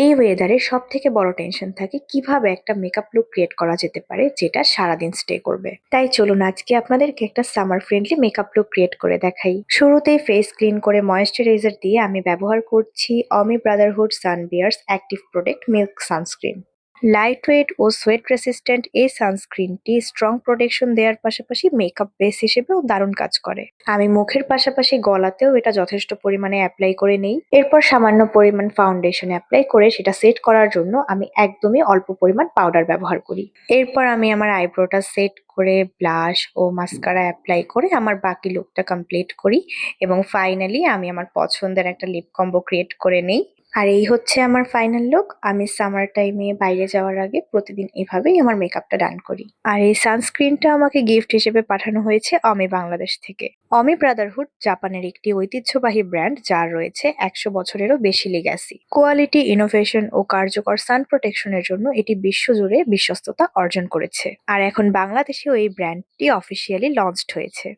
এই ওয়েদারে সব থেকে বড় টেনশন থাকে কিভাবে একটা মেকআপ লুক ক্রিয়েট করা যেতে পারে যেটা সারাদিন স্টে করবে। তাই চলুন আজকে আপনাদেরকে একটা summer friendly makeup look create করে দেখাই। শুরুতেই ফেস ক্লিন করে ময়েশ্চারাইজার দিয়ে আমি ব্যবহার করছি অমি ব্রাদারহুড সানবিয়ার্স active protect milk sunscreen. Light weight ও সোয়েট রেসিস্ট্যান্ট এই সানস্ক্রিনটি স্ট্রং প্রোটেকশন দেওয়ার পাশাপাশি মেকআপ বেস হিসেবেও দারুণ কাজ করে। আমি মুখের পাশাপাশি গলাতেও এটা যথেষ্ট পরিমাণে অ্যাপ্লাই করে নেই। এরপর সামান্য পরিমাণ ফাউন্ডেশন অ্যাপ্লাই করে সেটা সেট করার জন্য আমি একদমই অল্প পরিমাণ পাউডার ব্যবহার করি। এরপর আমি আমার আইব্রোটা সেট করে ব্লাশ ও মাস্কারা অ্যাপ্লাই করে আমার বাকি লুকটা কমপ্লিট করি এবং ফাইনালি আমি আমার পছন্দের একটা লিপ কম্বো ক্রিয়েট করে নেই। আর এই হচ্ছে আমার ফাইনাল লুক। আমি সামার টাইমে বাইরে যাওয়ার আগে প্রতিদিন এভাবেই আমার মেকআপটা ডান করি। আর এই সানস্ক্রিনটা আমাকে গিফট হিসেবে পাঠানো হয়েছে অমি বাংলাদেশ থেকে। অমি ব্রাদারহুড জাপানের একটি ঐতিহ্যবাহী ব্র্যান্ড যার রয়েছে ১০০ বছরেরও বেশি লিগ্যাসি। কোয়ালিটি, ইনোভেশন ও কার্যকর সান প্রোটেকশনের জন্য এটি বিশ্বজুড়ে বিশ্বস্ততা অর্জন করেছে। আর এখন বাংলাদেশেও এই ব্র্যান্ডটি অফিসিয়ালি লঞ্চড হয়েছে।